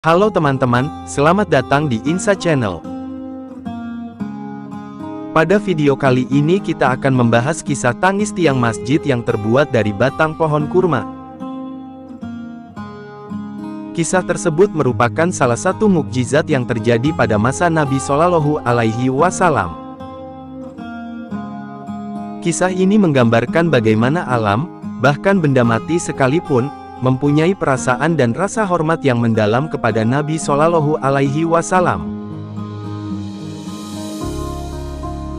Halo teman-teman, selamat datang di Insa Channel. Pada video kali ini kita akan membahas kisah tangis tiang masjid yang terbuat dari batang pohon kurma. Kisah tersebut merupakan salah satu mukjizat yang terjadi pada masa Nabi Shallallahu Alaihi Wasallam. Kisah ini menggambarkan bagaimana alam, bahkan benda mati sekalipun, mempunyai perasaan dan rasa hormat yang mendalam kepada Nabi Shallallahu Alaihi Wasallam.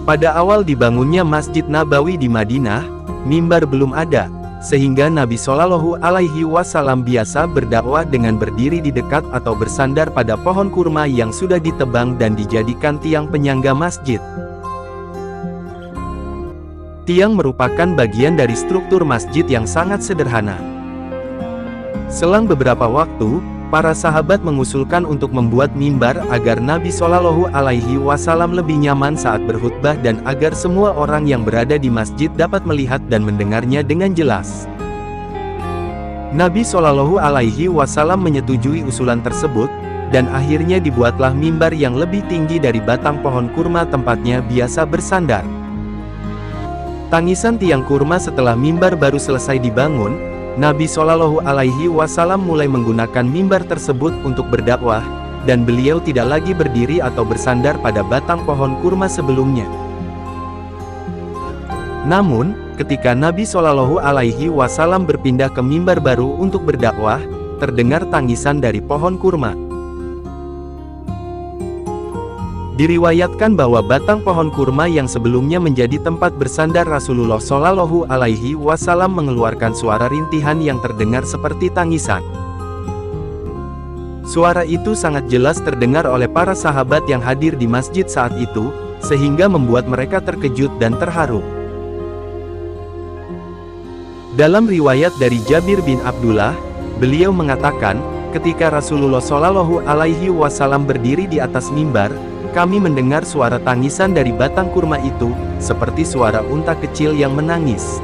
Pada awal dibangunnya Masjid Nabawi di Madinah, mimbar belum ada, sehingga Nabi Shallallahu Alaihi Wasallam biasa berdakwah dengan berdiri di dekat atau bersandar pada pohon kurma yang sudah ditebang dan dijadikan tiang penyangga masjid. Tiang merupakan bagian dari struktur masjid yang sangat sederhana. Selang beberapa waktu, para sahabat mengusulkan untuk membuat mimbar agar Nabi Shallallahu Alaihi Wasallam lebih nyaman saat berkhutbah dan agar semua orang yang berada di masjid dapat melihat dan mendengarnya dengan jelas. Nabi Shallallahu Alaihi Wasallam menyetujui usulan tersebut, dan akhirnya dibuatlah mimbar yang lebih tinggi dari batang pohon kurma tempatnya biasa bersandar. Tangisan tiang kurma setelah mimbar baru selesai dibangun, Nabi Shallallahu Alaihi Wasallam mulai menggunakan mimbar tersebut untuk berdakwah, dan beliau tidak lagi berdiri atau bersandar pada batang pohon kurma sebelumnya. Namun, ketika Nabi Shallallahu Alaihi Wasallam berpindah ke mimbar baru untuk berdakwah, terdengar tangisan dari pohon kurma. Diriwayatkan bahwa batang pohon kurma yang sebelumnya menjadi tempat bersandar Rasulullah Shallallahu Alaihi Wasallam mengeluarkan suara rintihan yang terdengar seperti tangisan. Suara itu sangat jelas terdengar oleh para sahabat yang hadir di masjid saat itu, sehingga membuat mereka terkejut dan terharu. Dalam riwayat dari Jabir bin Abdullah, beliau mengatakan, ketika Rasulullah Shallallahu Alaihi Wasallam berdiri di atas mimbar, kami mendengar suara tangisan dari batang kurma itu, seperti suara unta kecil yang menangis.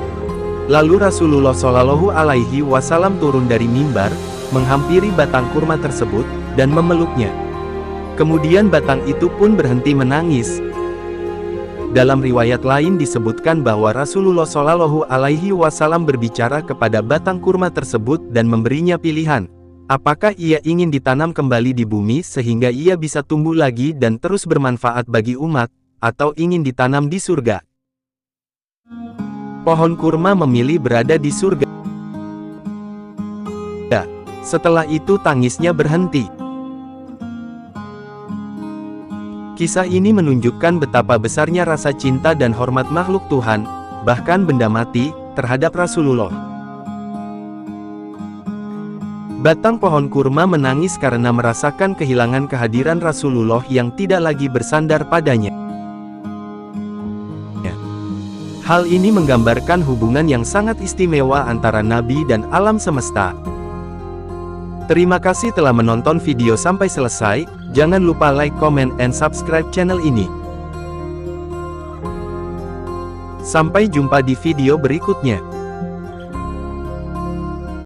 Lalu Rasulullah Shallallahu Alaihi Wasallam turun dari mimbar, menghampiri batang kurma tersebut, dan memeluknya. Kemudian batang itu pun berhenti menangis. Dalam riwayat lain disebutkan bahwa Rasulullah Shallallahu Alaihi Wasallam berbicara kepada batang kurma tersebut dan memberinya pilihan. Apakah ia ingin ditanam kembali di bumi sehingga ia bisa tumbuh lagi dan terus bermanfaat bagi umat, atau ingin ditanam di surga? Pohon kurma memilih berada di surga. Setelah itu tangisnya berhenti. Kisah ini menunjukkan betapa besarnya rasa cinta dan hormat makhluk Tuhan, bahkan benda mati, terhadap Rasulullah. Batang pohon kurma menangis karena merasakan kehilangan kehadiran Rasulullah yang tidak lagi bersandar padanya. Hal ini menggambarkan hubungan yang sangat istimewa antara Nabi dan alam semesta. Terima kasih telah menonton video sampai selesai, jangan lupa like, comment, and subscribe channel ini. Sampai jumpa di video berikutnya.